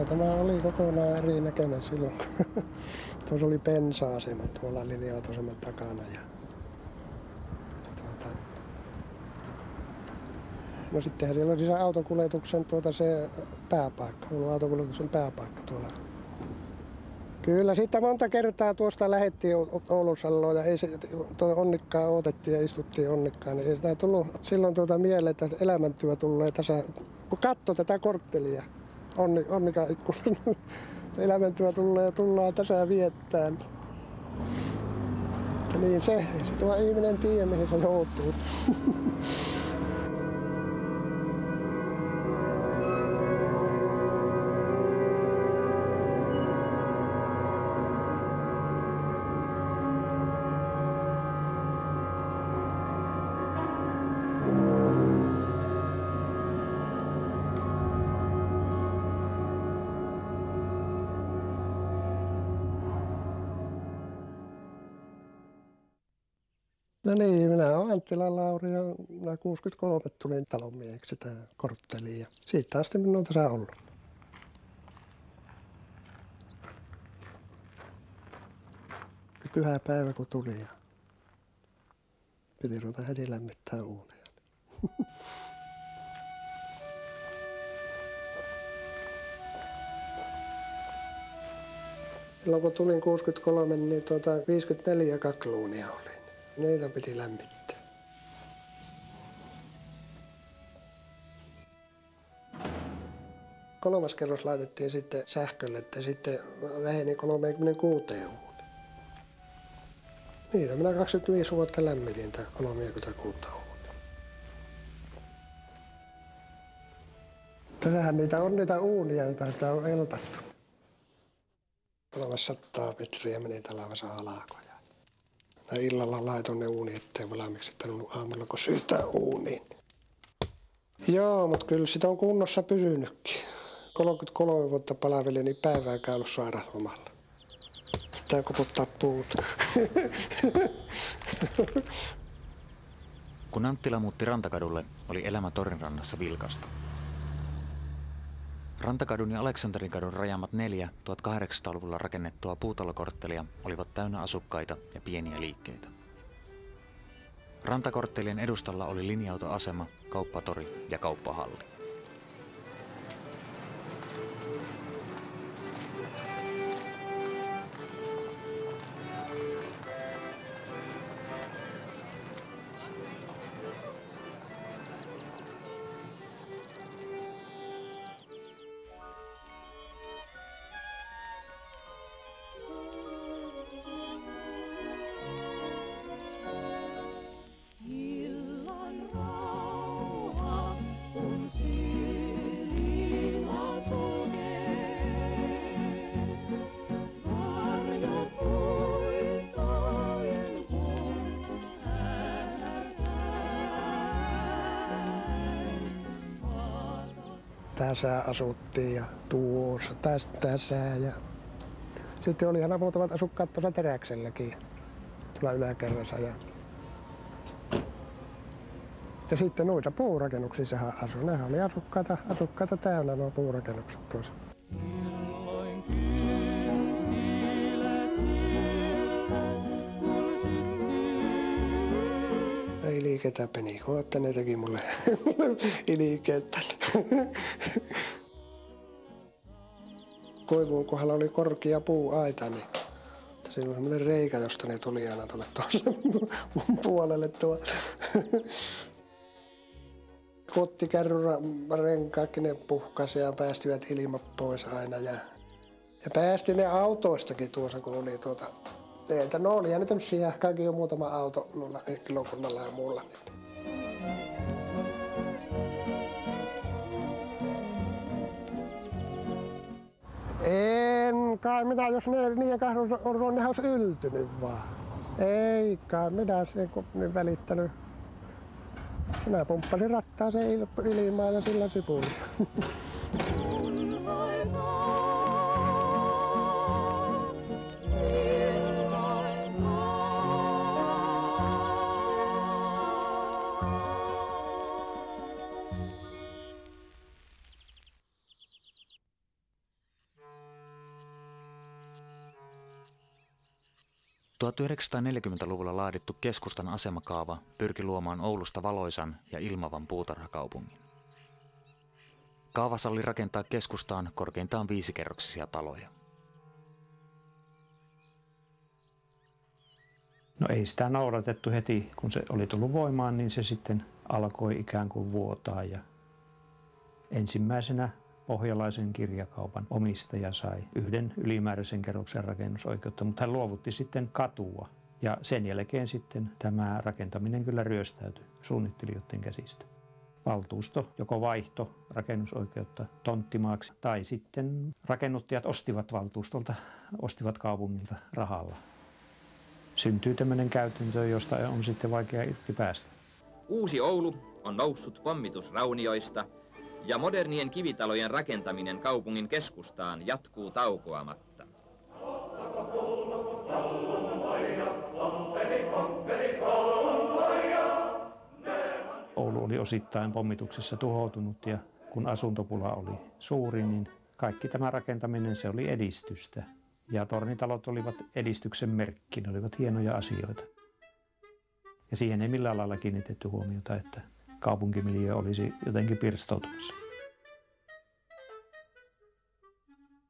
tämä oli kokonaan eri näköinen silloin, kun tuossa oli bensa-asema tuolla linja-autoaseman takana. No sittenhän siellä oli se autokuljetuksen se pääpaikka, ollut autokuljetuksen pääpaikka tuolla. Kyllä, siitä monta kertaa tuosta lähdettiin Oulusalloon ja ei se Onnikkaa odotettiin ja istuttiin Onnikkaan. Niin ei sitä tullut silloin mieleen, että elämäntyö tulee tässä, kun katsoo tätä korttelia Onnikan ikkunasta. Elämäntyö tulee ja tullaan tässä viettään. Niin se tuo ihminen tiedä, mihin se joutuu. No niin, minä olen Anttila Lauri ja minä 63 tulin talonmieheksi sitä kortteliin ja siitä asti minä olen tässä ollut. Pyhä päivä kun tuli ja piti ruveta heti lämmittää uunia. Silloin kun tulin 63, niin 54 kakluunia oli. Niitä piti lämmittää. Kolmas kerros laitettiin sitten sähkölle, että sitten väheni 36 uuni. Niitä minä 25 vuotta lämmitin, 36 uuni. Tässähän niitä on niitä uunia, joita sitä on eltattu. 300 metriä meni talvessa alakoja. Mä illalla laitoin ne uuni eteen valmiiksi, että en ollut aamulla kun syytää uuniin. Joo, mutta kyllä sitä on kunnossa pysynytkin. 33 vuotta palvelin, niin päivääkään ollut sairaalomalla. Pitää koputtaa puuta. Kun Anttila muutti Rantakadulle, oli elämä Torinrannassa vilkasta. Rantakadun ja Aleksanterinkodun rajaamat 4 1800-luvulla rakennettua puutalokorttelia olivat täynnä asukkaita ja pieniä liikkeitä. Rantakorttelien edustalla oli linja-autoasema, kauppatori ja kauppahalli. Tässä asuttiin ja tuossa tässä ja sitten oli aina muutamat asukkaat tuossa Teräkselläkin tuolla yläkerrassa ja sitten noita puurakennuksissahan asui. Nehän oli asukkaita täynnä nuo puurakennukset tuossa. Ei liiketä penikoa, että ne teki mulle liikkeet tänne. Koivuun kohdalla oli korkea puuaita, niin siinä oli semmoinen reikä, josta ne tuli aina tuonne puolelle tuo. Kottikärryllä renkaatkin ne puhkasi ja päästivät ilmat pois aina. Ja päästi ne autoistakin tuossa, kun oli teiltä. No oli ja nyt tämmöisiä, kaikki on muutama auto noilla kilokunnalla ja muulla. En kai minä, jos niiden kanssa on, nehän olisi yltynyt vaan. Ei kai minä niin välittänyt. Minä pumppasin rattaaseen ilmaa ja sillä sipuli. 1940-luvulla laadittu keskustan asemakaava pyrki luomaan Oulusta valoisan ja ilmavan puutarhakaupungin. Kaava salli rakentaa keskustaan korkeintaan 5-kerroksisia taloja. No ei sitä noudatettu heti, kun se oli tullut voimaan, niin se sitten alkoi ikään kuin vuotaa. Ja ensimmäisenä pohjalaisen kirjakaupan omistaja sai 1 ylimääräisen kerroksen rakennusoikeutta, mutta hän luovutti sitten katua. Ja sen jälkeen sitten tämä rakentaminen kyllä ryöstäytyi suunnittelijoiden käsistä. Valtuusto joko vaihto rakennusoikeutta tonttimaaksi tai sitten rakennuttajat ostivat valtuustolta, ostivat kaupungilta rahalla. Syntyy tämmöinen käytäntö, josta on sitten vaikea irti päästä. Uusi Oulu on noussut pommitusraunioista ja modernien kivitalojen rakentaminen kaupungin keskustaan jatkuu taukoamatta. Oulu oli osittain pommituksessa tuhoutunut ja kun asuntopula oli suuri, niin kaikki tämä rakentaminen se oli edistystä. Ja tornitalot olivat edistyksen merkki, ne olivat hienoja asioita. Ja siihen ei millään lailla kiinnitetty huomiota, että kaupunkimiljö olisi jotenkin pirstoutumassa.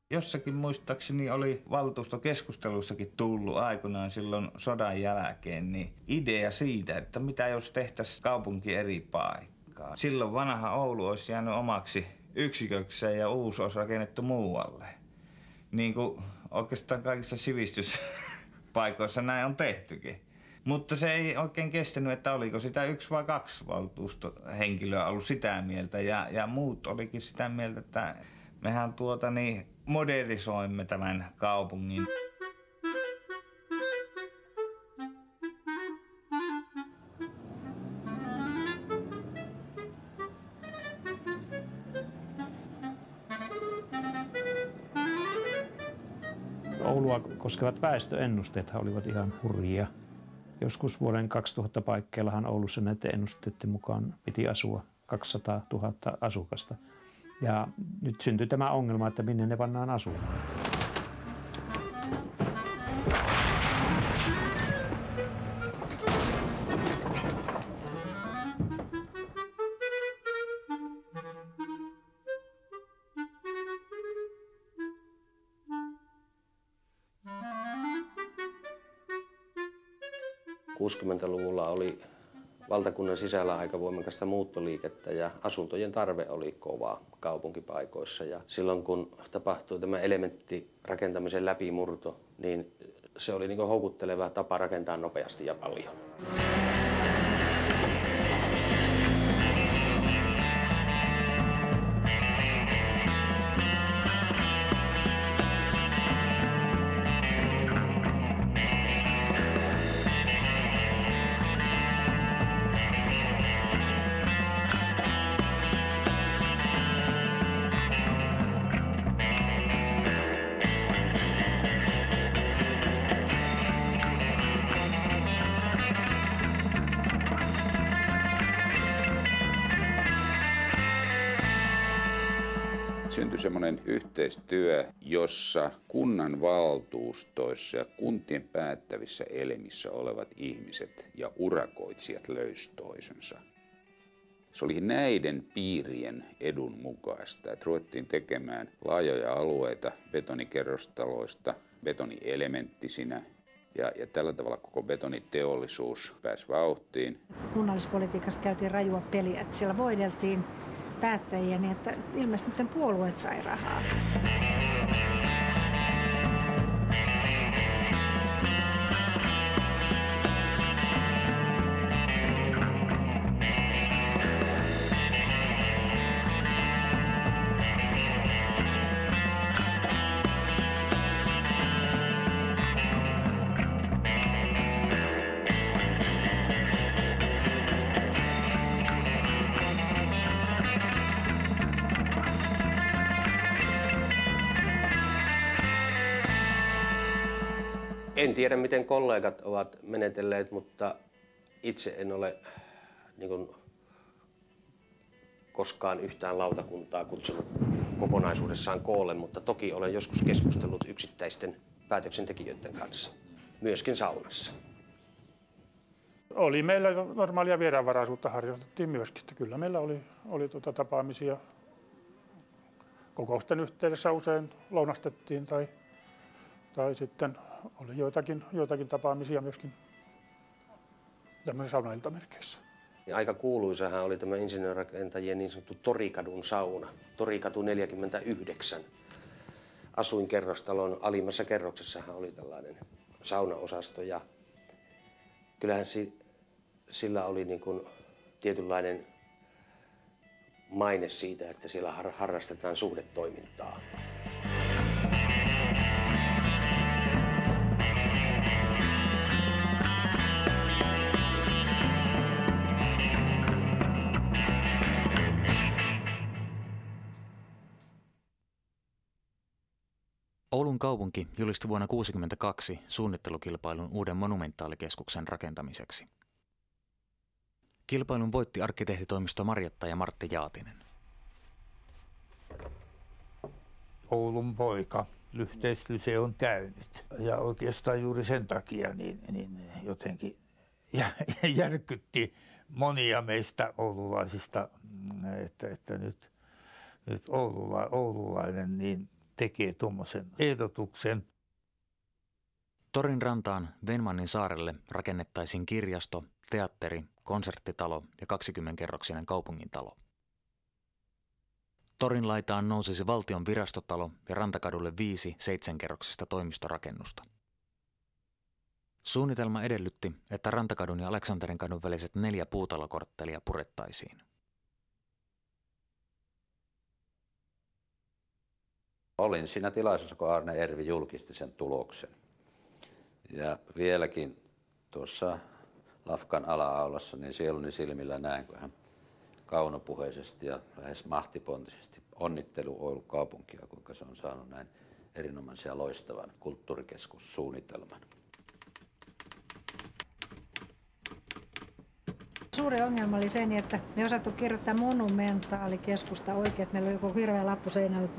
Jossakin muistaakseni oli valtuustokeskustelussakin tullut aikoinaan silloin sodan jälkeen niin idea siitä, että mitä jos tehtäisiin kaupunki eri paikkaan. Silloin vanha Oulu olisi jäänyt omaksi yksikökseen ja uusi olisi rakennettu muualle. Niin kuin oikeastaan kaikissa sivistyspaikoissa näin on tehtykin. Mutta se ei oikein kestänyt, että oliko sitä 1 vai 2 valtuustohenkilöä ollut sitä mieltä. Ja muut olikin sitä mieltä, että mehän modernisoimme tämän kaupungin. Oulua koskevat väestöennusteethan olivat ihan hurjia. Joskus vuoden 2000 paikkeillahan Oulussa näiden ennusteiden mukaan piti asua 200 000 asukasta. Ja nyt syntyi tämä ongelma, että minne ne pannaan asumaan. '60-luvulla oli valtakunnan sisällä aika voimakasta muuttoliikettä ja asuntojen tarve oli kova kaupunkipaikoissa. Ja silloin kun tapahtui tämä elementtirakentamisen läpimurto, niin se oli niin kuin houkutteleva tapa rakentaa nopeasti ja paljon. Syntyi semmoinen yhteistyö, jossa kunnan valtuustoissa ja kuntien päättävissä elimissä olevat ihmiset ja urakoitsijat löysivät toisensa. Se oli näiden piirien edun mukaista, että ruvettiin tekemään laajoja alueita betonikerrostaloista, betonielementtisinä. Ja tällä tavalla koko betoniteollisuus pääsi vauhtiin. Kunnallispolitiikassa käytiin rajua peliä, että siellä voideltiin päättäjiä niin, että ilmeisesti niiden puolueet sai rahaa. En tiedä, miten kollegat ovat menetelleet, mutta itse en ole koskaan yhtään lautakuntaa kutsunut kokonaisuudessaan koolle, mutta toki olen joskus keskustellut yksittäisten päätöksentekijöiden kanssa. myöskin saunassa. Oli meillä normaalia vieraanvaraisuutta harjoitettiin myöskin. Kyllä meillä oli tapaamisia. Kokousten yhteydessä usein lounastettiin tai sitten oli joitakin tapaamisia myöskin tämmöisissä saunailtamerkeissä. Aika kuuluisahan oli tämä insinöörirakentajien niin sanottu Torikadun sauna. Torikatu 49. Asuinkerrostalon alimmassa kerroksessahan oli tällainen saunaosasto ja kyllähän sillä oli niin kuin tietynlainen maine siitä, että siellä harrastetaan suhdetoimintaa. Oulun kaupunki julisti vuonna 1962 suunnittelukilpailun uuden monumentaalikeskuksen rakentamiseksi. Kilpailun voitti arkkitehtitoimisto Marjatta ja Martti Jaatinen. Oulun poika Lyhteislyse on käynyt. Ja oikeastaan juuri sen takia niin jotenkin järkytti monia meistä oululaisista, että nyt oululainen niin tekee tuommoisen ehdotuksen. Torin rantaan Venmannin saarelle rakennettaisiin kirjasto, teatteri, konserttitalo ja 20-kerroksinen kaupungintalo. Torin laitaan nousisi valtion virastotalo ja rantakadulle 5 7-kerroksista toimistorakennusta. Suunnitelma edellytti, että Rantakadun ja Aleksanterinkodun väliset 4 puutalokorttelia purettaisiin. Olin siinä tilaisuudessa, kun Arne Ervi julkisti sen tuloksen. Ja vieläkin tuossa Lafkan ala-aulassa, niin sieluni silmillä näin, kun hän kaunopuheisesti ja lähes mahtipontisesti onnittelu Oulun kaupunkia, kuinka se on saanut näin erinomaisen ja loistavan kulttuurikeskussuunnitelman. Suuri ongelma oli se, että me ei osattu kirjoittaa monumentaalikeskusta oikein. Meillä oli joku hirveä lappu seinällä.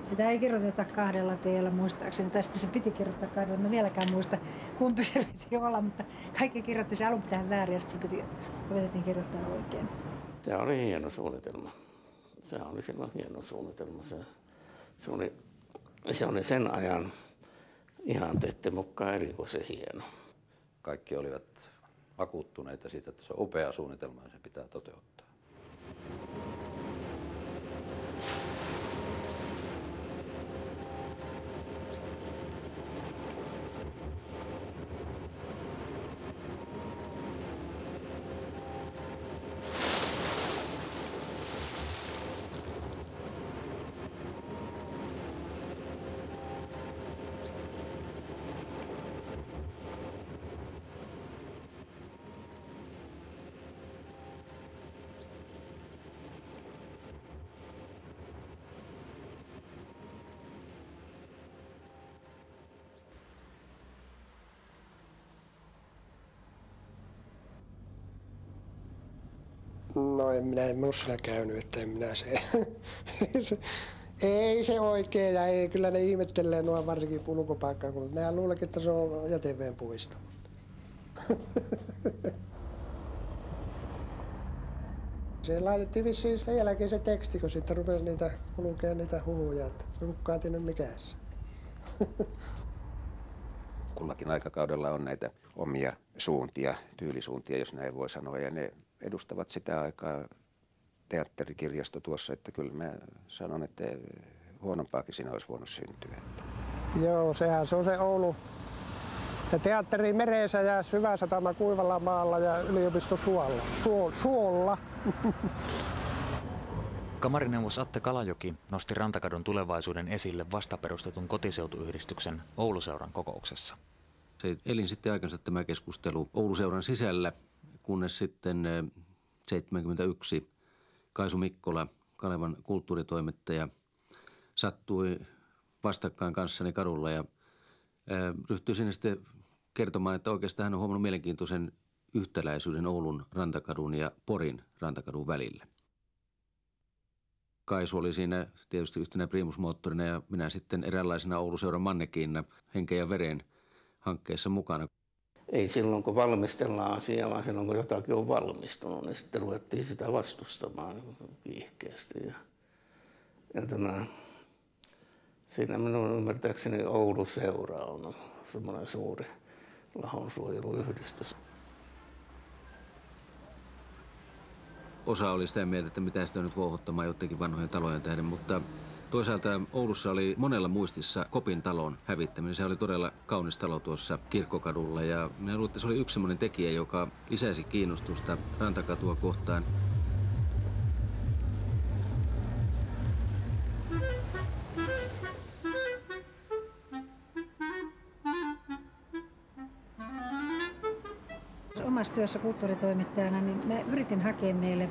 Sitä ei kirjoiteta 2 teellä muistaakseni. Tai sitten se piti kirjoittaa 2. Mä vieläkään muista, kumpi se piti olla. Mutta kaikki kirjoitti se alun pitäen väärin ja sitten se opetettiin kirjoittaa oikein. Se oli hieno suunnitelma. Se oli silloin hieno suunnitelma. Se oli sen ajan ihanteiden mukaan erikoisen hieno. Kaikki olivat vakuuttuneita siitä, että se on upea suunnitelma ja se pitää toteuttaa. No en ole siinä käynyt, että en minä se. Ei se oikein ja ei, kyllä ne ihmettelee nuo varsinkin ulkopaikkaa, kun nehän luulekin, että se on jäteveen puisto. Se laitettiin vissiin sen jälkeen se teksti, kun sitten rupesi niitä kulkea niitä huhuja, että kukaan tiennyt mikään se. Kullakin aikakaudella on näitä omia suuntia, tyylisuuntia, jos näin voi sanoa, ja ne edustavat sitä aikaa. Teatterikirjasto tuossa, että kyllä mä sanon, että huonompaakin siinä olisi voinut syntyä. Joo, sehän se on se Oulu. Ja teatteri meressä ja Syväsatama kuivalla maalla ja yliopisto suolla. Kamarineuvos Atte Kalajoki nosti Rantakadun tulevaisuuden esille vastaperustetun kotiseutuyhdistyksen Ouluseuran kokouksessa. Se elin sitten aikansa tämä keskustelu Ouluseuran sisällä, kunnes sitten 1971 Kaisu Mikkola, Kalevan kulttuuritoimittaja, sattui vastakkain kanssani kadulla ja ryhtyi sinne sitten kertomaan, että oikeastaan hän on huomannut mielenkiintoisen yhtäläisyyden Oulun Rantakadun ja Porin Rantakadun välillä. Kaisu oli siinä tietysti yhtenä primusmoottorina ja minä sitten eräänlaisena Ouluseuran mannekiinina henkeä ja veren hankkeessa mukana. Ei silloin, kun valmistellaan asiaa, vaan silloin, kun jotakin on valmistunut, niin sitten ruvettiin sitä vastustamaan kiihkeästi. Siinä minun ymmärtääkseni Oulun seura on semmoinen suuri lahonsuojeluyhdistys. Osa oli sitä mieltä, että mitä sitä nyt vouhottamaan jotenkin vanhojen talojen tähden, mutta toisaalta Oulussa oli monella muistissa Kopin talon hävittäminen. Se oli todella kaunis talo tuossa Kirkkokadulla ja minä luulen, että se oli yksi semmoinen tekijä, joka lisäsi kiinnostusta Rantakatua kohtaan. Omassa työssä kulttuuritoimittajana niin mä yritin hakea meille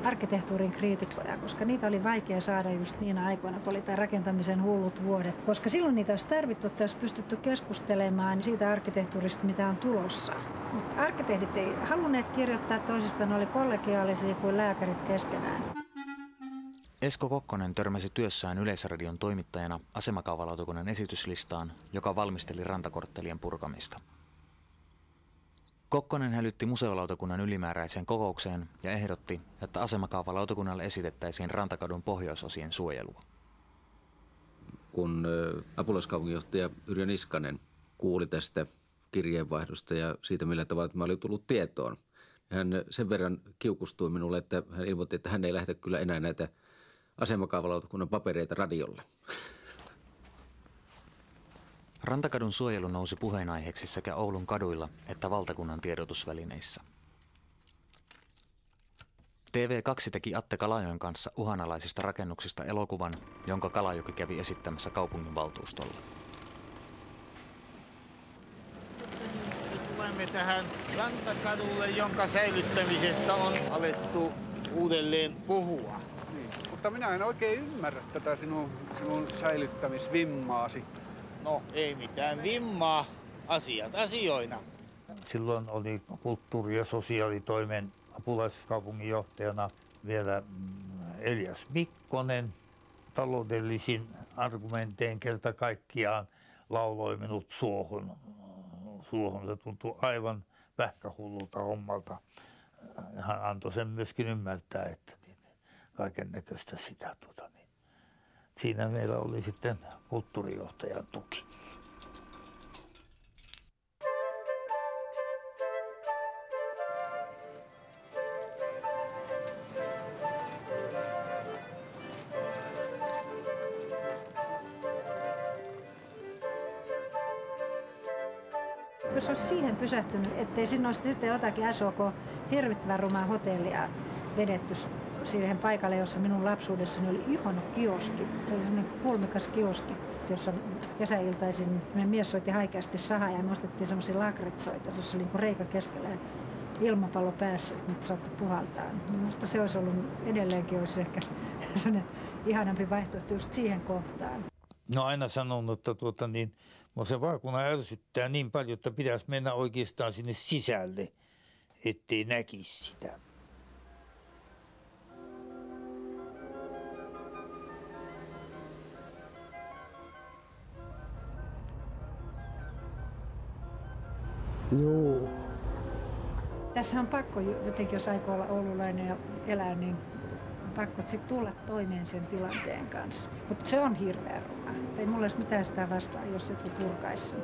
arkkitehtuurin kriitikkoja, koska niitä oli vaikea saada just niinä aikoina, kun oli tämä rakentamisen hullut vuodet. Koska silloin niitä olisi tarvittu, että olisi pystytty keskustelemaan siitä arkkitehtuurista, mitä on tulossa. Mutta arkkitehdit ei halunneet kirjoittaa toisistaan, ne oli kollegiaalisia kuin lääkärit keskenään. Esko Kokkonen törmäsi työssään Yleisradion toimittajana asemakaavalautakunnan esityslistaan, joka valmisteli rantakorttelien purkamista. Kokkonen hälytti museolautakunnan ylimääräiseen kokoukseen ja ehdotti, että asemakaavalautakunnalle esitettäisiin Rantakadun pohjoisosien suojelua. Kun apulaiskaupunginjohtaja Yrjö Niskanen kuuli tästä kirjeenvaihdosta ja siitä, millä tavalla tämä oli tullut tietoon, hän sen verran kiukustui minulle, että hän ilmoitti, että hän ei lähetä kyllä enää näitä asemakaavalautakunnan papereita radiolle. Rantakadun suojelu nousi puheenaiheeksi sekä Oulun kaduilla että valtakunnan tiedotusvälineissä. TV2 teki Atte Kalajoen kanssa uhanalaisista rakennuksista elokuvan, jonka Kalajoki kävi esittämässä kaupunginvaltuustolla. Tulemme tähän Rantakadulle, jonka säilyttämisestä on alettu uudelleen puhua. Niin, mutta minä en oikein ymmärrä tätä sinun säilyttämisvimmaasi. No, ei mitään vimmaa, asiat asioina. Silloin oli kulttuuri- ja sosiaalitoimen apulaiskaupunginjohtajana vielä Elias Mikkonen. Taloudellisin argumentein kerta kaikkiaan lauloi minut suohon. Se tuntui aivan pähkähullulta hommalta. Hän antoi sen myöskin ymmärtää, että kaiken näköistä sitä. Siinä meillä oli sitten kulttuurijohtajan tuki. Jos olisi siihen pysähtynyt, ettei sinne olisi sitten jotakin SOK hirvittävän rumaa hotellia vedetty siihen paikalle, jossa minun lapsuudessani oli ihana kioski. Se oli sellainen kulmikas kioski, jossa kesäiltaisin mies soitti haikeasti sahaa ja me ostettiin sellaisia lakritsoita, jossa oli reikä keskellä ja ilmapallo päässä, että niitä saattoi puhaltaa. Minusta se olisi ollut edelleenkin olisi ehkä sellainen ihanampi vaihtoehto just siihen kohtaan. No aina sanonut, että se vaakuna ärsyttää niin paljon, että pitäisi mennä oikeastaan sinne sisälle, ettei näkisi sitä. Joo. Tässä on pakko jotenkin, jos aikoo olla oululainen ja elää, niin on pakko sitten tulla toimeen sen tilanteen kanssa. Mutta se on hirveän ruma. Ei mulla olisi mitään sitä vastaan, jos joku purkaisi sen.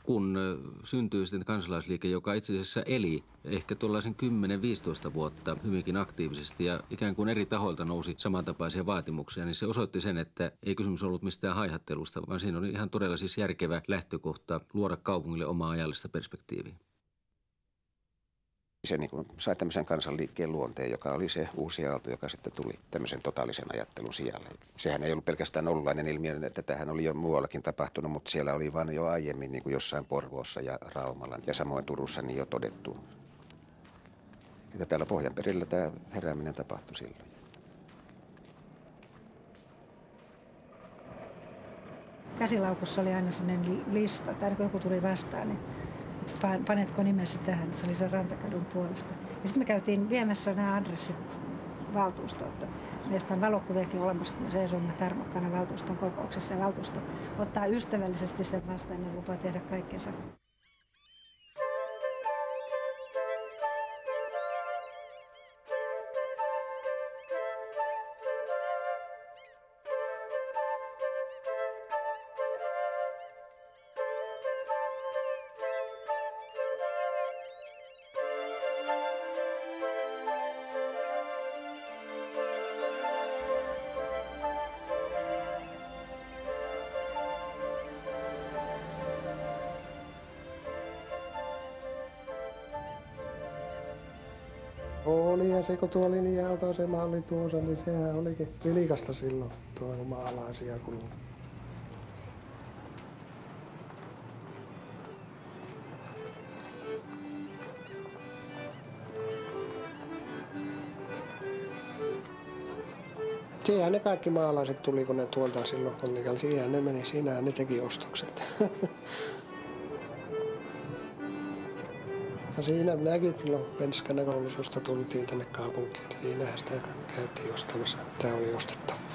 Kun syntyi sitten kansalaisliike, joka itse asiassa eli ehkä tuollaisen 10-15 vuotta hyvinkin aktiivisesti ja ikään kuin eri tahoilta nousi samantapaisia vaatimuksia, niin se osoitti sen, että ei kysymys ollut mistään haihattelusta, vaan siinä oli ihan todella siis järkevä lähtökohta luoda kaupungille omaa ajallista perspektiiviä. Se sai tämmöisen kansanliikkeen luonteen, joka oli se uusi aalto, joka sitten tuli tämmöisen totaalisen ajattelun sijalle. Sehän ei ollut pelkästään oululainen ilmiö, että tämähän oli jo muuallakin tapahtunut, mutta siellä oli vain jo aiemmin niin kuin jossain Porvoossa ja Raumalla ja samoin Turussa niin jo todettu. Että täällä Pohjanperillä tämä herääminen tapahtui silloin. Käsilaukussa oli aina sellainen lista, tai kun joku tuli vastaan, niin panetko nimesi tähän, se oli sen Rantakadun puolesta. Ja sitten me käytiin viemässä nämä adressit valtuustoon. Meistä on valokuviakin olemassa, kun me seisoimme tarmokkaana valtuuston kokouksessa ja valtuusto ottaa ystävällisesti sen vastaan ja lupaa tehdä kaikkensa. Oli, ja se kun tuo linja-autoasema oli tuossa, niin sehän olikin vilkasta silloin tuo maalaisia kuluu. Siihen ne kaikki maalaiset tuli, kun ne tuolta silloin Konnikalta. Siihen ne meni, siinähän ne teki ostokset. Ja siinä minäkin silloin penskana koulutusta tultiin tänne kaupunkiin. Siinähän sitä käytiin ostamassa. Tämä oli ostettavaa.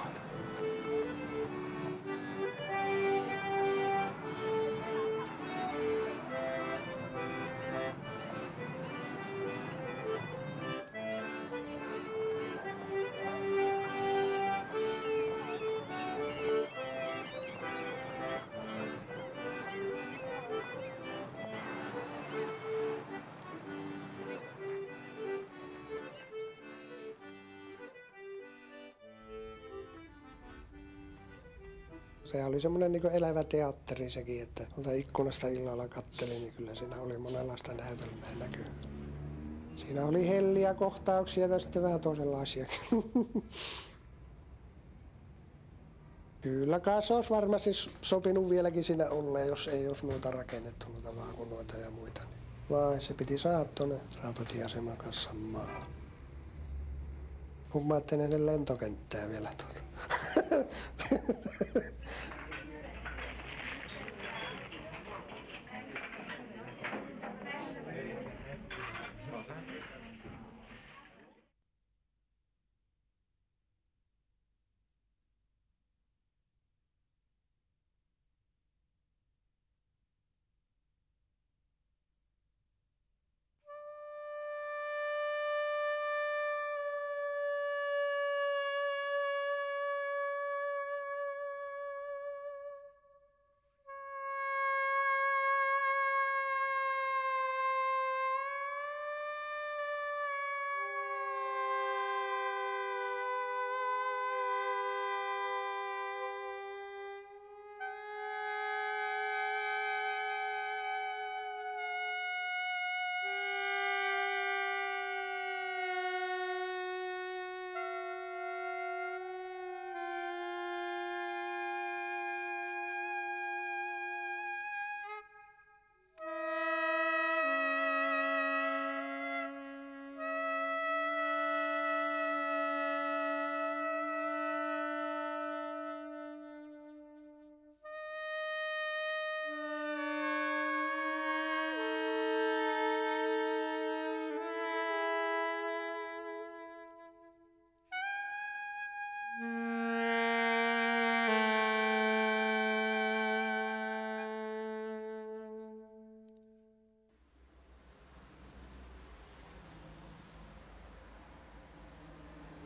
Se oli semmoinen niin kuin elävä teatteri sekin, että ikkunasta illalla kattelin, niin kyllä siinä oli monenlaista näytelmää näkyy. Siinä oli helliä kohtauksia ja sitten vähän toisenlaisiakin. Kyllä kai se olisi varmasti sopinut vieläkin siinä olleen, jos ei olisi noita rakennettu, noita vaakunoita ja muita. Vai se piti saada tuonne rautatieaseman kanssa maalle. Kumma, ettei ne lentokenttää vielä tuolta.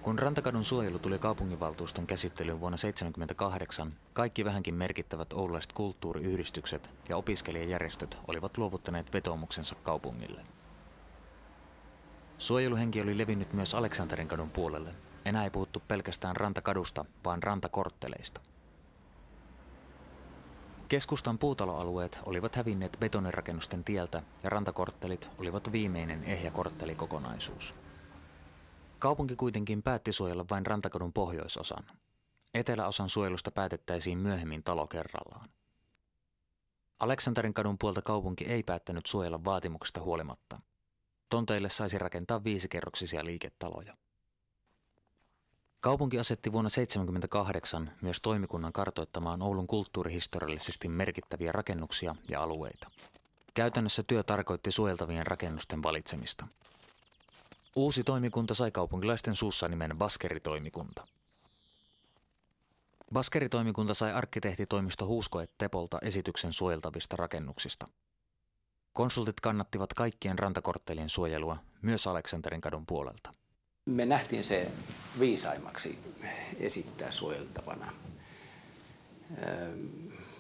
Kun Rantakadun suojelu tuli kaupunginvaltuuston käsittelyyn vuonna 1978, kaikki vähänkin merkittävät oululaiset kulttuuriyhdistykset ja opiskelijajärjestöt olivat luovuttaneet vetoomuksensa kaupungille. Suojeluhenki oli levinnyt myös Aleksanterinkadun puolelle. Enää ei puhuttu pelkästään Rantakadusta, vaan rantakortteleista. Keskustan puutaloalueet olivat hävinneet betonirakennusten tieltä ja rantakorttelit olivat viimeinen ehjä korttelikokonaisuus. Kaupunki kuitenkin päätti suojella vain Rantakadun pohjoisosan. Eteläosan suojelusta päätettäisiin myöhemmin talo kerrallaan. Aleksanterinkadun puolta kaupunki ei päättänyt suojella vaatimuksesta huolimatta. Tonteille saisi rakentaa 5-kerroksisia liiketaloja. Kaupunki asetti vuonna 1978 myös toimikunnan kartoittamaan Oulun kulttuurihistoriallisesti merkittäviä rakennuksia ja alueita. Käytännössä työ tarkoitti suojeltavien rakennusten valitsemista. Uusi toimikunta sai kaupunkilaisten suussa nimen Baskeritoimikunta. Baskeritoimikunta sai arkkitehtitoimisto Huusko et Tepolta esityksen suojeltavista rakennuksista. Konsultit kannattivat kaikkien rantakorttelien suojelua, myös Aleksanterinkadun puolelta. Me nähtiin se viisaimmaksi esittää suojeltavana.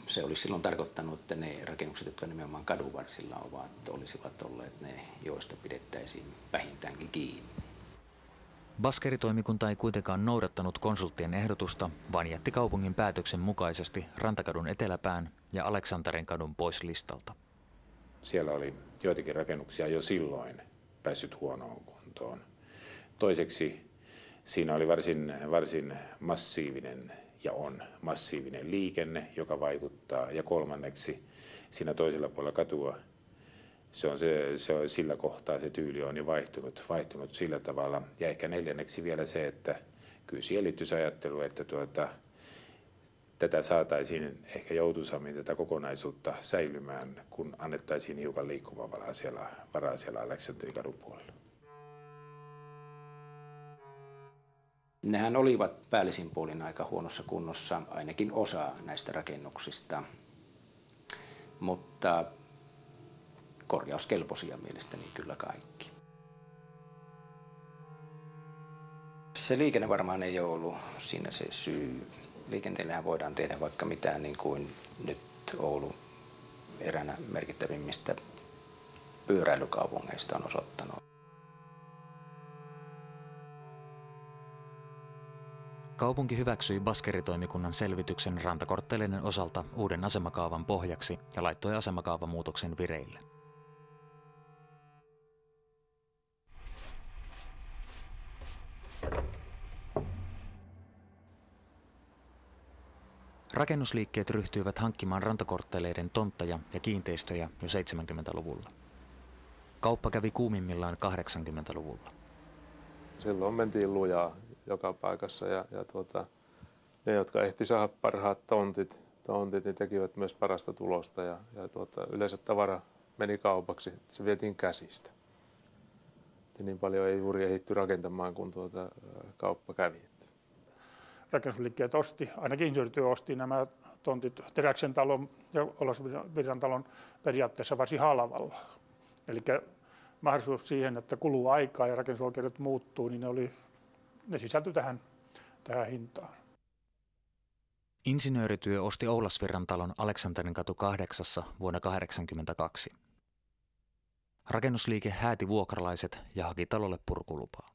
Se olisi silloin tarkoittanut, että ne rakennukset, jotka nimenomaan kadunvarsilla ovat, olisivat olleet ne, joista pidettäisiin vähintäänkin kiinni. Baskeritoimikunta ei kuitenkaan noudattanut konsulttien ehdotusta, vaan jätti kaupungin päätöksen mukaisesti Rantakadun eteläpään ja Aleksanterinkadun pois listalta. Siellä oli joitakin rakennuksia jo silloin päässyt huonoon kuntoon. Toiseksi siinä oli varsin massiivinen ja on massiivinen liikenne, joka vaikuttaa. Ja kolmanneksi siinä toisella puolella katua se on sillä kohtaa se tyyli on jo vaihtunut sillä tavalla. Ja ehkä neljänneksi vielä se, että kyllä siihen liittyisi ajattelu, että tätä saataisiin ehkä joutuisammin tätä kokonaisuutta säilymään, kun annettaisiin hiukan liikkumavaraa siellä Aleksanteringadun puolella. Nehän olivat päällisin puolin aika huonossa kunnossa, ainakin osa näistä rakennuksista, mutta korjauskelpoisia mielestäni kyllä kaikki. Se liikenne varmaan ei ole ollut siinä se syy. Liikenteellähän voidaan tehdä vaikka mitään, niin kuin nyt Oulu eräänä merkittävimmistä pyöräilykaupungeista on osoittanut. Kaupunki hyväksyi Baskeritoimikunnan selvityksen rantakortteleiden osalta uuden asemakaavan pohjaksi ja laittoi asemakaavamuutoksen vireille. Rakennusliikkeet ryhtyivät hankkimaan rantakortteleiden tontteja ja kiinteistöjä jo 70-luvulla. Kauppa kävi kuumimmillaan 80-luvulla. Silloin mentiin lujaa joka paikassa ja ne, jotka ehti saada parhaat tontit, niin tekivät myös parasta tulosta ja yleensä tavara meni kaupaksi, se vietiin käsistä. Ja niin paljon ei juuri ehditty rakentamaan, kun kauppa kävi. Rakennusliikkeet osti, ainakin insinöörityö osti nämä tontit Teräksen talon ja Oulasvirran talon periaatteessa varsin halvalla. Eli mahdollisuus siihen, että kuluu aikaa ja rakennusoikeudet muuttuu, niin ne sisältyi tähän hintaan. Insinöörityö osti Oulasvirran talon Aleksanterinkatu 8 vuonna 1982. Rakennusliike hääti vuokralaiset ja haki talolle purkulupaa.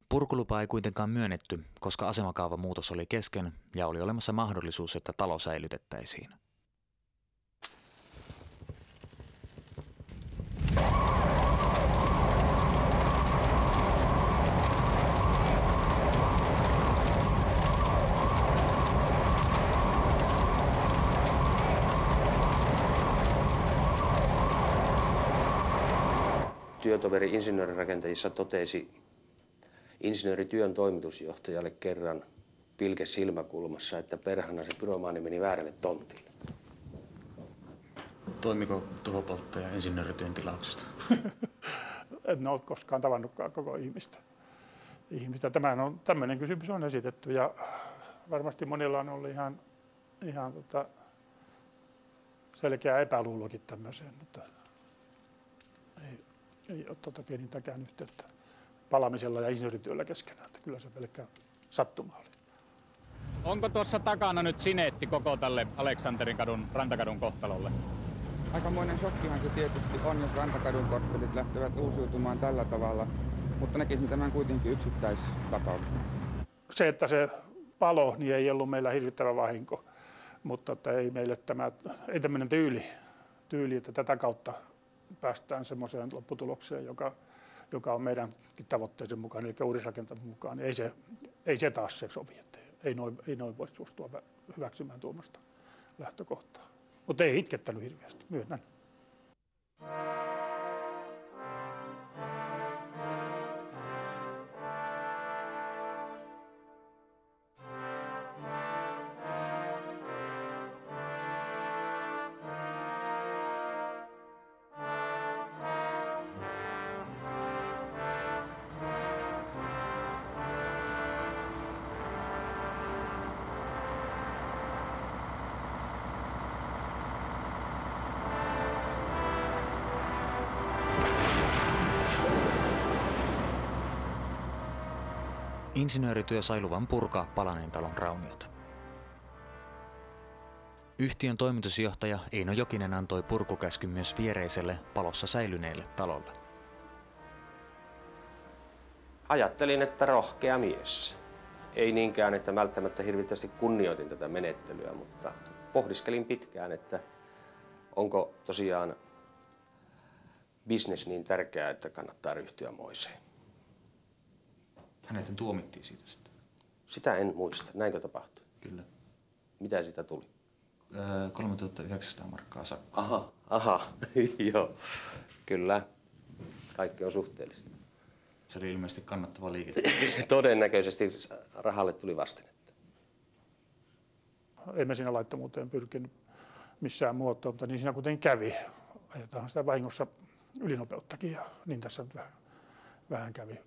Purkulupaa ei kuitenkaan myönnetty, koska asemakaavamuutos oli kesken ja oli olemassa mahdollisuus, että talo säilytettäisiin. Työtoveri insinöörirakentajissa totesi insinöörityön toimitusjohtajalle kerran pilke silmäkulmassa, että perhana se pyromaani meni väärälle tontille. Toimiko tuhopolttaja insinöörityön tilauksesta? En ole koskaan tavannutkaan koko ihmistä. Tämmöinen kysymys on esitetty ja varmasti monilla on ollut ihan selkeä epäluulokin tämmöiseen, mutta ei ole pienintäkään yhteyttä palamisella ja insinöörityöllä keskenään. Että kyllä se pelkkä sattuma oli. Onko tuossa takana nyt sineetti koko tälle Aleksanterinkadun, Rantakadun kohtalolle? Aikamoinen shokkihan se tietysti on, jos Rantakadun korttelit lähtevät uusiutumaan tällä tavalla, mutta näkisin tämän kuitenkin yksittäistapauksena. Se, että se palo, niin ei ollut meillä hirvittävä vahinko, mutta että ei tämmöinen tyyli, että tätä kautta päästään semmoiseen lopputulokseen, joka on meidänkin tavoitteisen mukaan, eli uudisrakentamisen mukaan, niin ei se taas se sovi, että ei noin voi suostua hyväksymään tuommoista lähtökohtaa. Mutta ei itkettänyt hirveästi, myönnän. Insinöörityö sai luvan purkaa palaneen talon rauniot. Yhtiön toimitusjohtaja Eino Jokinen antoi purkukäskyn myös viereiselle palossa säilyneelle talolle. Ajattelin, että rohkea mies. Ei niinkään, että välttämättä hirvittävästi kunnioitin tätä menettelyä, mutta pohdiskelin pitkään, että onko tosiaan business niin tärkeää, että kannattaa ryhtyä moiseen. Hänet tuomittiin siitä sitten? Sitä en muista. Näinkö tapahtui? Kyllä. Mitä siitä tuli? 3900 markkaa sakkoa. Aha, joo. Kyllä. Kaikki on suhteellista. Se oli ilmeisesti kannattava liike. Todennäköisesti rahalle tuli vastinetta. Emme siinä laittomuuteen pyrkinyt missään muotoa, mutta niin siinä kuitenkin kävi. Ajetaan sitä vahingossa ylinopeuttakin ja niin tässä nyt vähän kävi.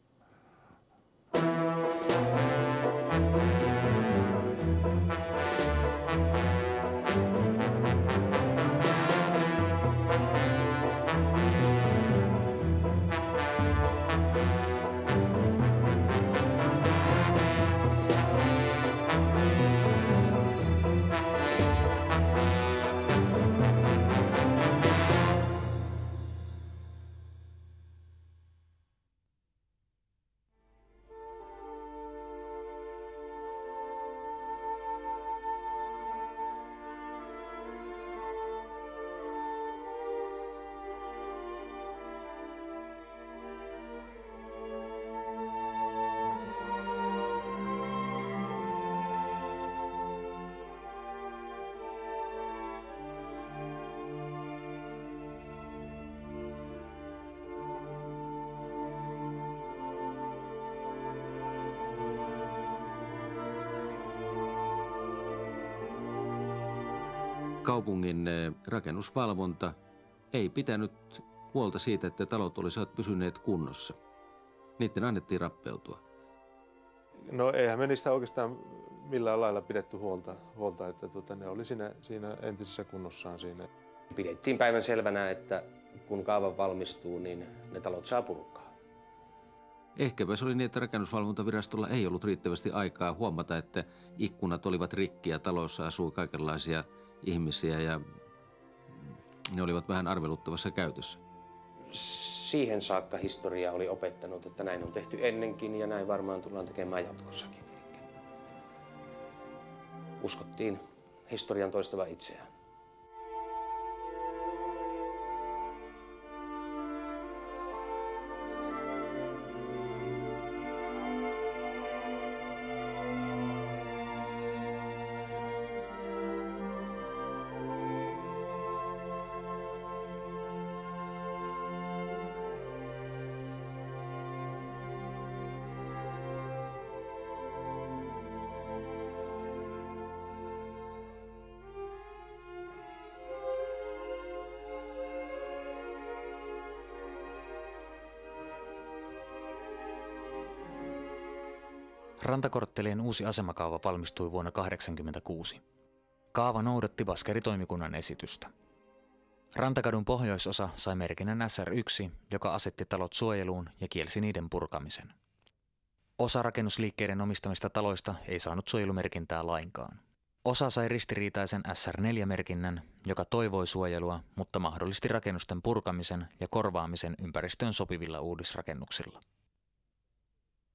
Kaupungin rakennusvalvonta ei pitänyt huolta siitä, että talot olisivat pysyneet kunnossa. Niiden annettiin rappeutua. No eihän me niistä oikeastaan millään lailla pidetty huolta että ne oli siinä entisessä kunnossaan siinä. Pidettiin päivän selvänä, että kun kaava valmistuu, niin ne talot saa purkaa. Ehkäpä se oli niin, että rakennusvalvontavirastolla ei ollut riittävästi aikaa huomata, että ikkunat olivat rikki ja taloissa asui kaikenlaisia ihmisiä ja ne olivat vähän arveluttavassa käytössä. Siihen saakka historia oli opettanut, että näin on tehty ennenkin ja näin varmaan tullaan tekemään jatkossakin. Uskottiin historian toistava itseään. Rantakorttelien uusi asemakaava valmistui vuonna 1986. Kaava noudatti Vaskeri-toimikunnan esitystä. Rantakadun pohjoisosa sai merkinnän SR1, joka asetti talot suojeluun ja kielsi niiden purkamisen. Osa rakennusliikkeiden omistamista taloista ei saanut suojelumerkintää lainkaan. Osa sai ristiriitaisen SR4-merkinnän, joka toivoi suojelua, mutta mahdollisti rakennusten purkamisen ja korvaamisen ympäristöön sopivilla uudisrakennuksilla.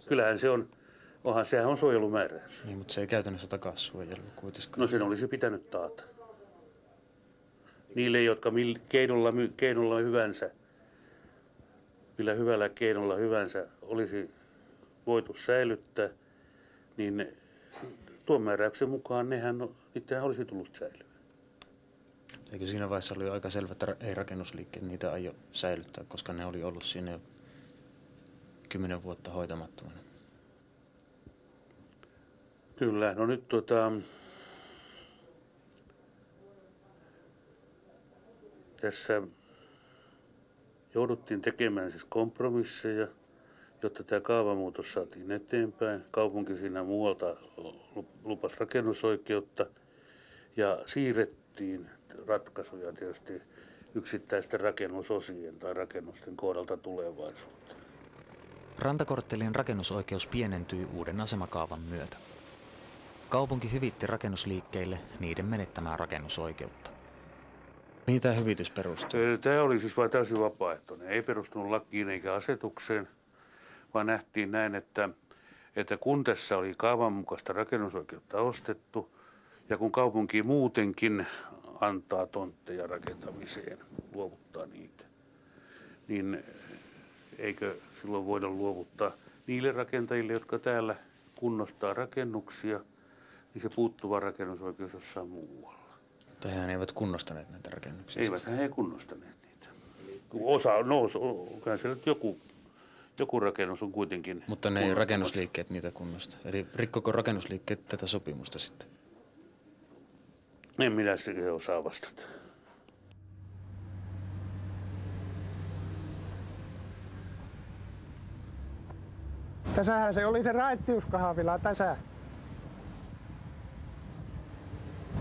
Kyllähän se on. Sehän on suojelumääräys. Niin, mutta se ei käytännössä takaa suojelua kuitenkaan. No sen olisi pitänyt taata. Niille, jotka keinolla hyvänsä, millä hyvällä keinolla hyvänsä olisi voitu säilyttää, niin tuon määräyksen mukaan niitähän olisi tullut säilyä. Eikö siinä vaiheessa oli aika selvä, että ei rakennusliikkeet niitä aio säilyttää, koska ne oli ollut siinä jo 10 vuotta hoitamattomana? Kyllä, no nyt tässä jouduttiin tekemään siis kompromisseja, jotta tämä kaavamuutos saatiin eteenpäin. Kaupunki siinä muualta lupasi rakennusoikeutta ja siirrettiin ratkaisuja tietysti yksittäisten rakennusosien tai rakennusten kohdalta tulevaisuuteen. Rantakorttelin rakennusoikeus pienentyi uuden asemakaavan myötä. Kaupunki hyvitti rakennusliikkeille niiden menettämää rakennusoikeutta. Mihin tämä hyvitys perustuu? Tämä oli siis vain täysin vapaaehtoinen. Ei perustunut lakiin eikä asetukseen, vaan nähtiin näin, että kun tässä oli kaavan mukaista rakennusoikeutta ostettu ja kun kaupunki muutenkin antaa tontteja rakentamiseen, luovuttaa niitä, niin eikö silloin voida luovuttaa niille rakentajille, jotka täällä kunnostaa rakennuksia, niin se puuttuva rakennusoikeus jossain muualla. Tai he eivät kunnostaneet näitä rakennuksia? Eiväthän he kunnostaneet niitä. Kyllä siellä joku rakennus on kuitenkin. Mutta ne rakennusliikkeet niitä kunnosta. Eli rikkoko rakennusliikkeet tätä sopimusta sitten? En minä siihen osaa vastata. Tässähän se oli se raittiuskahvila tässä.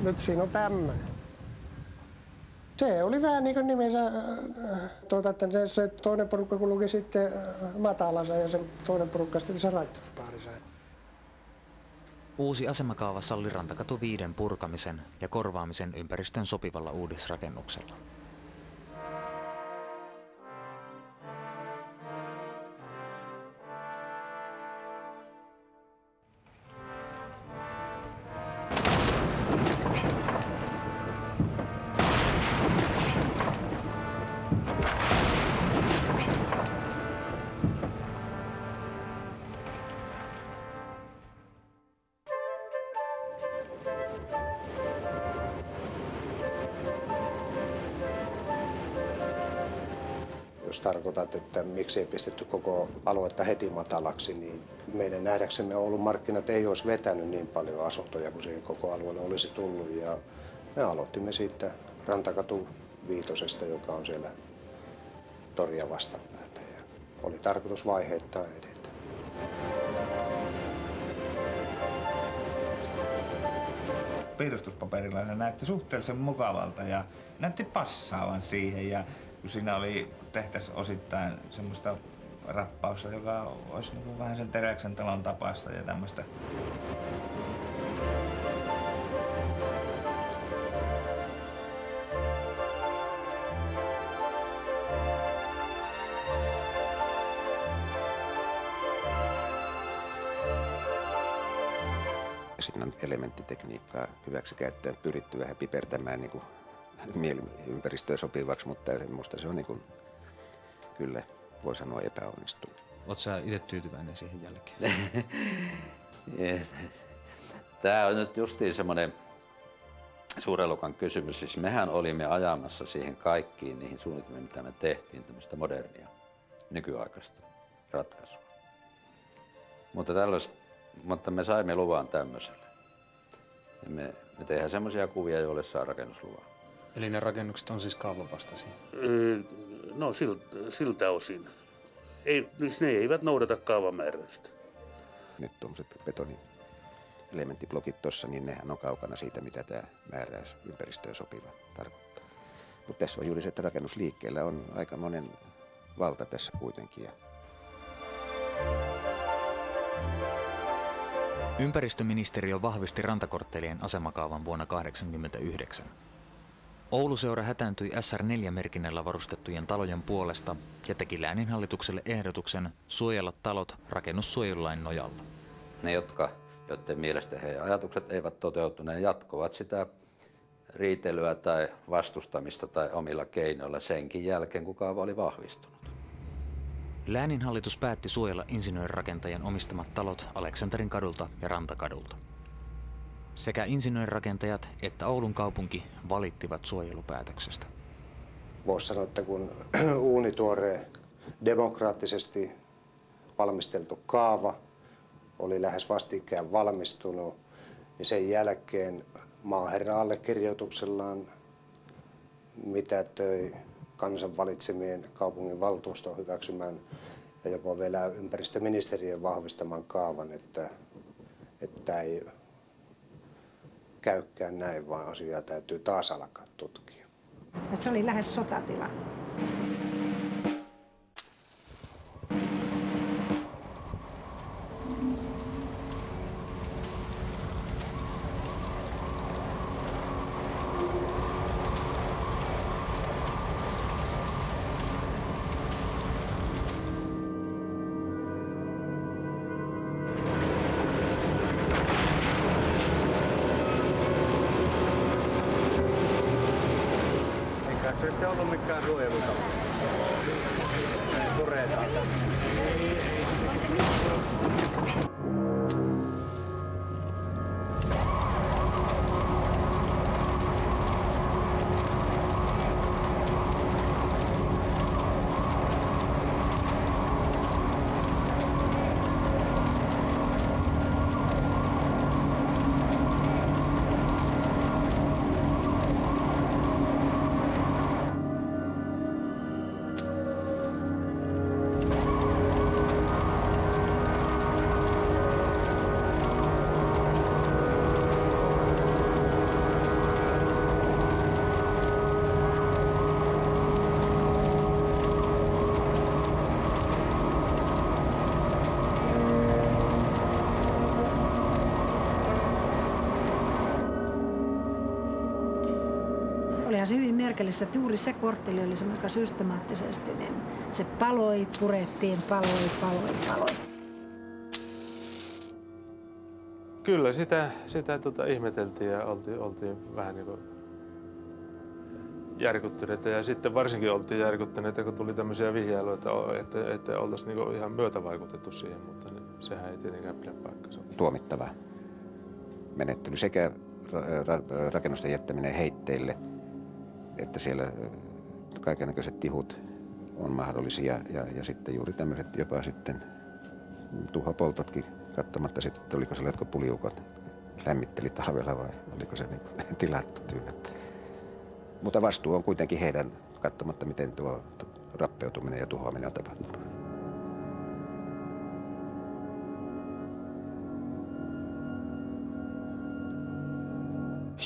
Nyt siinä on tämmöinen. Se oli vähän niin kuin nimensä, että se toinen porukka kulki sitten matalassa ja se toinen porukka sitten se raittiuspaarissa. Uusi asemakaava salli Rantakatu 5 purkamisen ja korvaamisen ympäristön sopivalla uudisrakennuksella. Jos tarkoitat, että miksi ei pistetty koko aluetta heti matalaksi, niin meidän nähdäksemme Oulun markkinat ei olisi vetänyt niin paljon asuntoja kuin siihen koko alueelle olisi tullut. Ja me aloitimme siitä Rantakatu 5, joka on siellä toria vastapäätä. Ja oli tarkoitus vaiheittain edetä. Piirustuspaperilla ne näytti suhteellisen mukavalta ja näytti passaavan siihen. Ja kun siinä oli tehtäisiin osittain semmoista rappausta, joka olisi niin kuin vähän sen Teräksen talon tapaista ja tämmöistä. Siinä on elementtitekniikkaa hyväksi käyttöön pyritty vähän pipertämään niin kuin ympäristöön sopivaksi, mutta minusta se on niin kuin, kyllä voi sanoa epäonnistunut. Oletko sä itse tyytyväinen siihen jälkeen? Tämä on nyt justiin semmoinen suuren luokan kysymys. Siis mehän olimme ajamassa siihen kaikkiin niihin suunnitelmiin, mitä me tehtiin, tämmöistä modernia, nykyaikaista ratkaisua. Mutta me saimme luvan tämmöiselle. Ja me tehdään semmoisia kuvia, joille saa rakennusluvan. Eli ne rakennukset on siis kaavan vastaisia? No siltä osin. Ne eivät noudata kaavamääräystä. Nyt tuommoiset betonielementtiblokit tuossa, niin nehän on kaukana siitä, mitä tämä määräys ympäristöön sopiva tarkoittaa. Mutta tässä on juuri se, että rakennusliikkeellä on aika monen valta tässä kuitenkin. Ympäristöministeriö vahvisti rantakorttelien asemakaavan vuonna 1989. Ouluseura hätääntyi SR4-merkinnällä varustettujen talojen puolesta ja teki lääninhallitukselle ehdotuksen suojella talot rakennussuojelulain nojalla. Ne, joiden mielestä heidän ajatukset eivät toteutuneet, jatkoivat sitä riitelyä tai vastustamista tai omilla keinoilla senkin jälkeen, kun kaava oli vahvistunut. Lääninhallitus päätti suojella insinöörirakentajan omistamat talot Aleksanterin kadulta ja Rantakadulta. Sekä insinöörirakentajat että Oulun kaupunki valittivat suojelupäätöksestä. Voisi sanoa, että kun uunituore demokraattisesti valmisteltu kaava oli lähes vastikään valmistunut, niin sen jälkeen maaherra allekirjoituksellaan mitätöi kansan valitsemien kaupungin valtuuston hyväksymän ja jopa vielä ympäristöministeriön vahvistaman kaavan, että ei käykään näin, vaan asiaa täytyy taas alkaa tutkia. Että se oli lähes sotatila. Tässä ei ollut mikään suojeluta. Puretaan. Olihan se hyvin merkillistä, että juuri se kortteli oli semmoinen, joka systemaattisesti, niin se paloi, purettiin, paloi. Kyllä sitä ihmeteltiin ja oltiin vähän niin kuin järkyttyneitä. Ja sitten varsinkin oltiin järkyttyneitä, kun tuli tämmöisiä vihjailuja, että oltaisiin niin ihan myötävaikutettu siihen, mutta sehän ei tietenkään pidä paikkansa. Tuomittava menettely sekä rakennusten jättäminen heitteille, että siellä kaikennäköiset tihut on mahdollisia ja sitten juuri tämmöiset jopa sitten tuhopoltotkin katsomatta sitten, oliko siellä jotkut puliukot lämmitteli talvella vai oliko se niin tilattu työ. Mutta vastuu on kuitenkin heidän katsomatta, miten tuo rappeutuminen ja tuhoaminen on tapahtunut.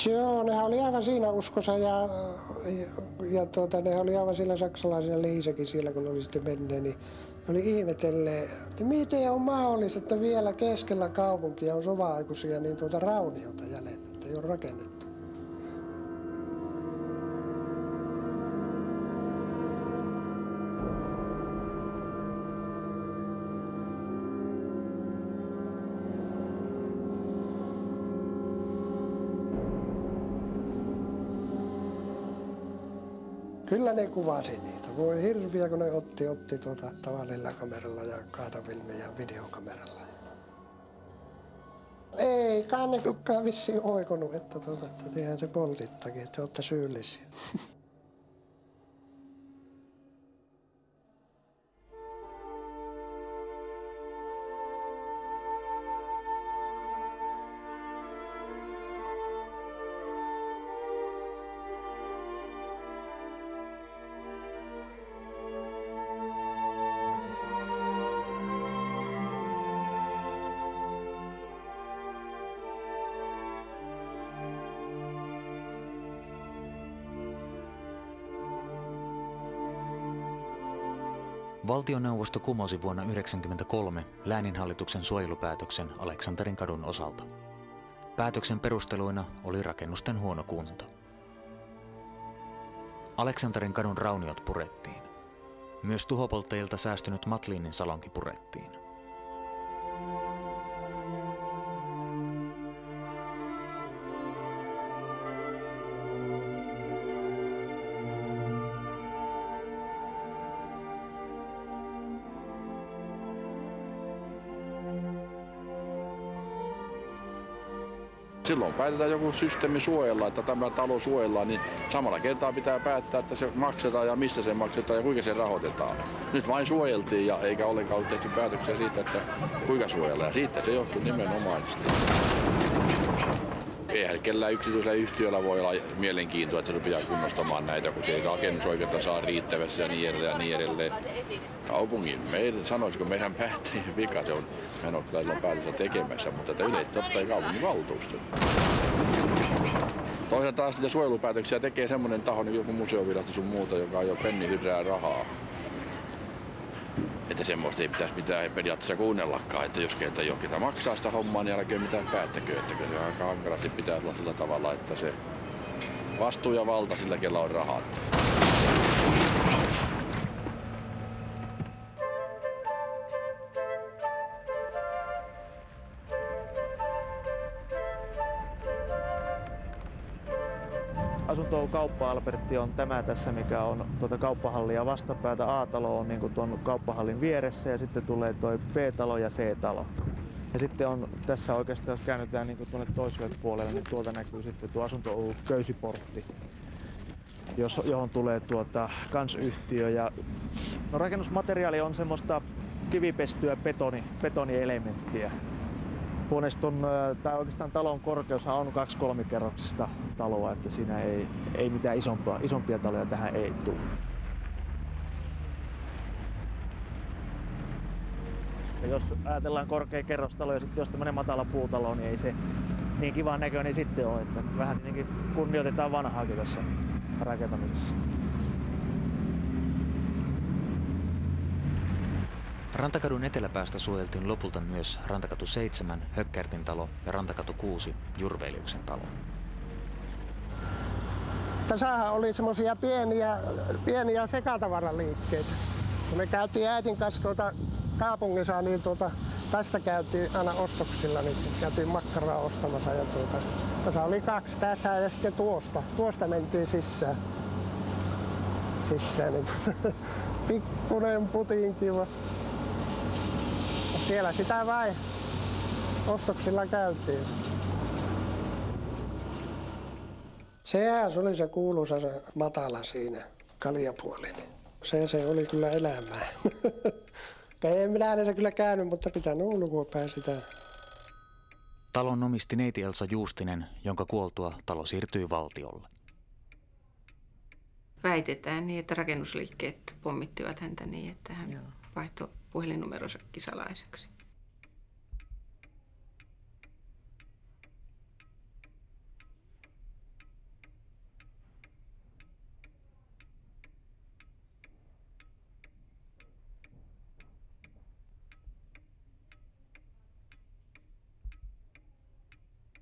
Joo, nehän oli aivan siinä uskossa ja nehän oli aivan sillä saksalaisella Liisakin siellä, kun oli sitten menneet, niin oli ihmetelleen, että miten on mahdollista, että vielä keskellä kaupunkia on sova-aikuisia niin rauniota jäljellä, että ei ole rakennettu. Kyllä ne kuvasi niitä. Voi hirviä, kun ne otti tavallisella kameralla ja kaatofilmi ja videokameralla. Ei kai ne kukaan vissiin oikonut, että tehdään te poltittakin, että olette syyllisiä. Valtioneuvosto kumosi vuonna 1993 lääninhallituksen suojelupäätöksen Aleksanterinkadun osalta. Päätöksen perusteluina oli rakennusten huono kunto. Aleksanterinkadun rauniot purettiin. Myös tuhopolttajilta säästynyt Matlinin salonki purettiin. Silloin päätetään joku systeemi suojella, että tämä talo suojellaan, niin samalla kertaa pitää päättää, että se maksetaan ja missä se maksetaan ja kuinka se rahoitetaan. Nyt vain suojeltiin ja eikä ollenkaan ollut tehty päätöksiä siitä, että kuinka suojellaan ja siitä se johtuu nimenomaisesti. Eihän kellään yksityisellä yhtiöllä voi olla mielenkiintoa, että se rupeaa kunnostamaan näitä, kun se ei rakennusoikeutta saa riittävästi ja niin edelleen ja niin edelleen. Kaupungin, sanoisiko meidän päättäjien vika, se on, mä en ole kyllä silloin päätöstä tekemässä, mutta että yleisesti ottaen kaupungin valtuusto. Toisaalta taas sitä suojelupäätöksiä tekee semmoinen taho, niin joku museovirasto sun muuta, joka on jo penni-hyrrää rahaa. Että semmoista ei pitäisi mitään periaatteessa kuunnellakaan, että jos ketä maksaa sitä hommaa, niin älkää mitään päättäkö. Että se aika hankalasti pitää olla sillä tavalla, että se vastuu ja valta sillä, kellä on rahat. Asunto Kauppa-Albertti on tämä tässä, mikä on tuota kauppahallia vastapäätä. A-talo on niin kuin tuon kauppahallin vieressä ja sitten tulee tuo B-talo ja C-talo. Ja sitten on tässä oikeastaan, jos käännytään niin tuonne toiselle puolelle, niin tuolta näkyy sitten tuo Asunto Oy köysiportti, johon tulee kans yhtiö. Ja, no, rakennusmateriaali on semmoista kivipestyä betonielementtiä. Huoneiston, tai oikeastaan talon korkeus on 2-3-kerroksista taloa, että siinä ei mitään isompia taloja tähän ei tule. Ja jos ajatellaan korkea kerrostalo ja sitten jos tämmöinen matala puutalo, niin ei se niin kivan näköinen sitten ole. Että vähän kunnioitetaan vanhaakin tässä rakentamisessa. Rantakadun eteläpäästä suojeltiin lopulta myös Rantakatu 7, Hökkärtin talo ja Rantakatu 6, Jurveliuksen talo. Tässähän oli semmoisia pieniä sekatavaraliikkeitä. Kun me käytiin äitin kanssa kaupungissa, niin tästä käytiin aina ostoksilla, niin käytiin makkaraa ostamassa. Ja tässä oli 2 tässä ja sitten tuosta mentiin sisään niin pikkunen putinkiva. Siellä sitä vain ostoksilla käytiin. Sehän oli se kuuluisa se matala siinä kaljapuolin. Se oli kyllä elämää. En minä se kyllä käynyt, mutta pitää ulkoa päin sitä. Talon omisti neiti Elsa Juustinen, jonka kuoltua talo siirtyi valtiolle. Väitetään niin, että rakennusliikkeet pommittivat häntä niin, että hän vaihtoi puhelinnumeronsakin salaiseksi.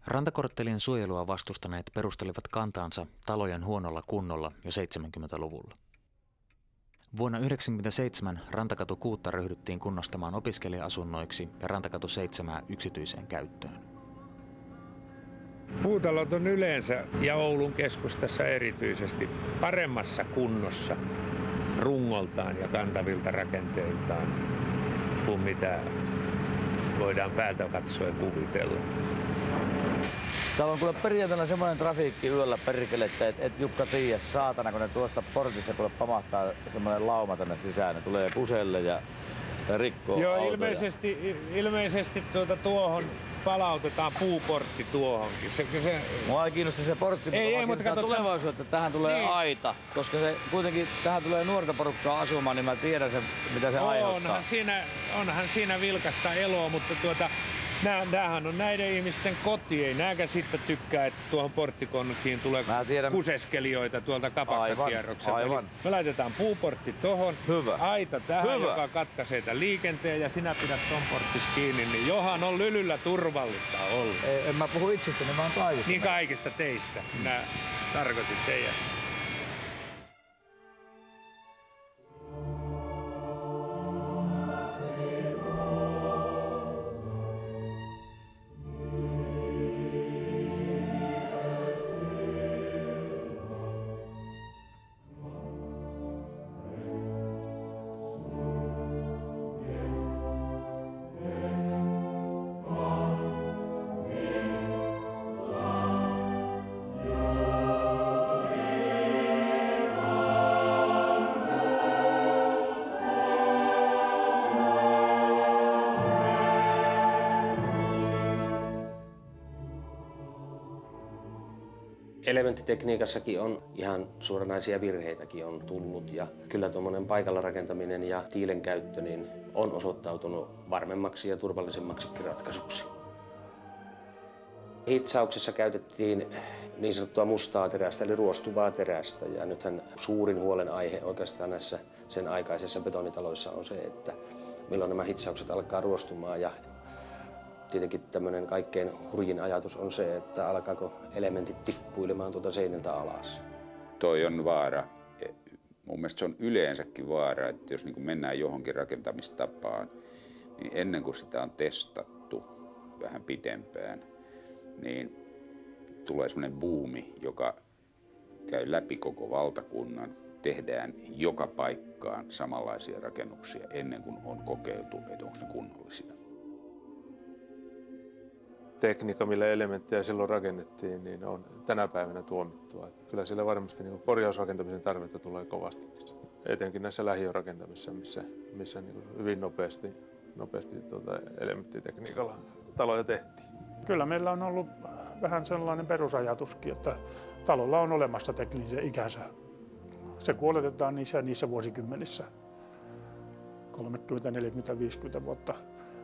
Rantakorttelien suojelua vastustaneet perustelivat kantaansa talojen huonolla kunnolla jo 70-luvulla. Vuonna 1997 Rantakatu 6 ryhdyttiin kunnostamaan opiskelija-asunnoiksi ja Rantakatu 7 yksityiseen käyttöön. Puutalot on yleensä ja Oulun keskustassa erityisesti paremmassa kunnossa rungoltaan ja kantavilta rakenteiltaan kuin mitä voidaan päältä katsoen kuvitella. Täällä on kuule perjantaina semmoinen trafiikki yöllä perkele, että et Jukka tiedä, saatana, kun ne tuosta portista kuule pamahtaa semmoinen lauma tänne sisään. Ne tulee puselle ja rikkoo Joo, autoja. ilmeisesti tuohon palautetaan puuportti tuohonkin. Mua ei kiinnosta se portti, mutta tulevaisuutta, että tähän tulee aita. Koska se kuitenkin tähän tulee nuorta porukkaa asumaan, niin mä tiedän sen, mitä se aiheuttaa. Onhan siinä vilkasta eloa, mutta näähän on näiden ihmisten koti. Ei nääkään sitten tykkää, että tuohon porttikonkiin tulee kuseskelijoita tuolta kapakkakierrokselta. Me laitetaan puuportti tohon, aita tähän, joka katkaisee tämän liikenteen ja sinä pidät ton porttis kiinni, niin johan on Lylyllä turvallista olla. En mä puhu itsestäni, vaan kaikista. Niin kaikista teistä. Minä tarkoitin teidän. Elementtitekniikassakin on ihan suoranaisia virheitäkin on tullut ja kyllä tuommoinen paikalla rakentaminen ja tiilen käyttö niin on osoittautunut varmemmaksi ja turvallisemmaksikin ratkaisuksi. Hitsauksessa käytettiin niin sanottua mustaa terästä eli ruostuvaa terästä ja nythän suurin huolenaihe oikeastaan näissä sen aikaisissa betonitaloissa on se, että milloin nämä hitsaukset alkaa ruostumaan ja tietenkin tämmöinen kaikkein hurjin ajatus on se, että alkaako elementit tippuilemaan tuolta seinältä alas. Toi on vaara. Mun mielestä se on yleensäkin vaara, että jos niin mennään johonkin rakentamistapaan, niin ennen kuin sitä on testattu vähän pitempään, niin tulee semmoinen buumi, joka käy läpi koko valtakunnan, tehdään joka paikkaan samanlaisia rakennuksia ennen kuin on kokeiltu, että onko ne kunnollisia. Tekniikka, millä elementtejä silloin rakennettiin, niin on tänä päivänä tuomittua. Kyllä siellä varmasti niin korjausrakentamisen tarvetta tulee kovasti. Etenkin näissä lähiörakentamisissa, missä niin hyvin nopeasti elementtitekniikalla taloja tehtiin. Kyllä meillä on ollut vähän sellainen perusajatuskin, että talolla on olemassa tekninen ikänsä. Se kuoletetaan niissä vuosikymmenissä, 30, 40, 50 vuotta,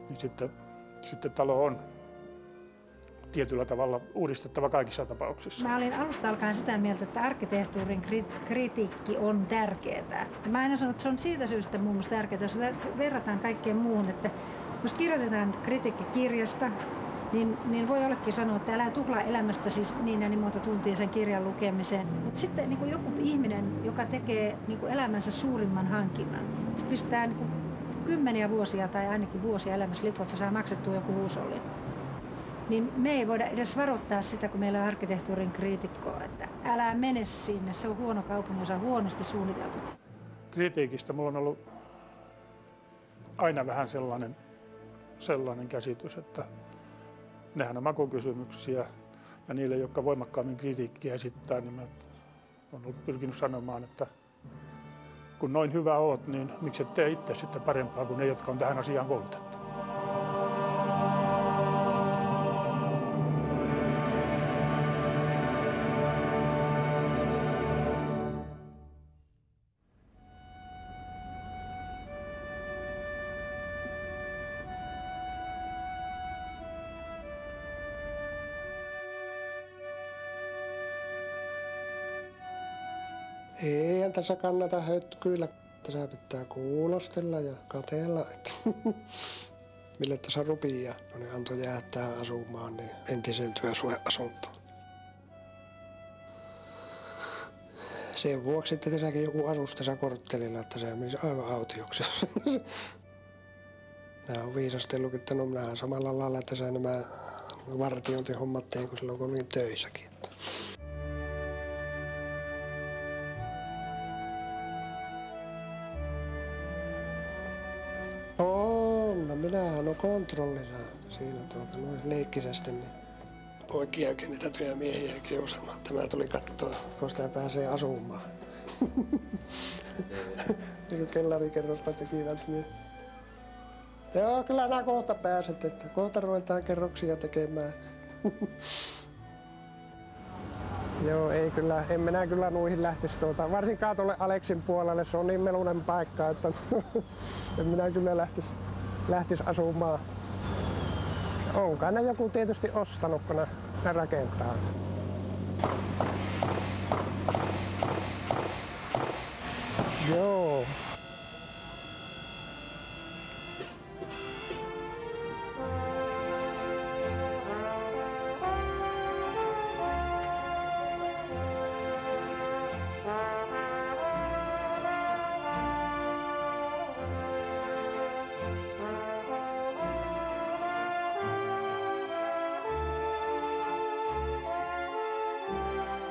niin sitten talo on tietyllä tavalla uudistettava kaikissa tapauksissa. Mä olin alusta alkaen sitä mieltä, että arkkitehtuurin kritiikki on tärkeää. Mä aina sanon, että se on siitä syystä muun muassa tärkeää, jos verrataan kaikkeen muuhun, että jos kirjoitetaan kritiikki kirjasta, niin voi jollekin sanoa, että älä tuhlaa elämästä siis niin ja niin monta tuntia sen kirjan lukemiseen. Mutta sitten niin joku ihminen, joka tekee niin elämänsä suurimman hankinnan, se pistää niin kymmeniä vuosia tai ainakin vuosia elämässä likoon, että se saa maksettua joku huusollin. Niin me ei voida edes varoittaa sitä, kun meillä on arkkitehtuurin kriitikkoa, että älä mene sinne, se on huono kaupunginosa, huonosti suunniteltu. Kritiikistä mulla on ollut aina vähän sellainen käsitys, että nehän on makukysymyksiä ja niille, jotka voimakkaammin kritiikkiä esittää, niin mä olen pyrkinyt sanomaan, että kun noin hyvä oot, niin miksi et tee itse sitten parempaa kuin ne, jotka on tähän asiaan koulutettu. Ei tässä kannata hötkyillä. Tässä pitää kuulostella ja katsella, mille tässä rupii. Ja ne antoi jäättää asumaan niin entiseen työsuojeasuntoon. Sen vuoksi, että tässäkin joku asuisi tässä korttelilla, että se menisi aivan autioksi. Nämä on viisastellut, että no minä samalla lailla tässä nämä vartiointihommat tein, kun silloin kun olin töissäkin. No minähän on kontrollissa siinä noin leikkisesti, niin poikiakin niitä työmiehiä kiusaamaan. Tämä tuli katsoa, kun sitä pääsee asumaan. Niin kuin kellarikerrosta tekivät. Niin. Joo, kyllä nämä kohta pääset, että kohta ruvetaan kerroksia tekemään. Joo, en minä kyllä nuihin lähtisi varsinkaan tuolle Aleksin puolelle, se on niin melunen paikka, että en minä kyllä lähtisi asumaan. Onkaan ne joku tietysti ostanut, kun ne rakentaa. Joo.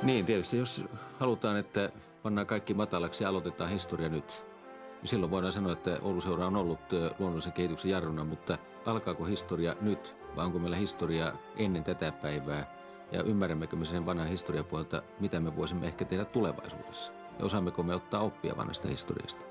Niin, tietysti jos halutaan, että pannaan kaikki matalaksi ja aloitetaan historia nyt, niin silloin voidaan sanoa, että Oulun seura on ollut luonnollisen kehityksen jarruna, mutta alkaako historia nyt vai onko meillä historia ennen tätä päivää ja ymmärrämmekö me sen vanhan historiapuolelta, mitä me voisimme ehkä tehdä tulevaisuudessa ja osaammeko me ottaa oppia vanhasta historiasta?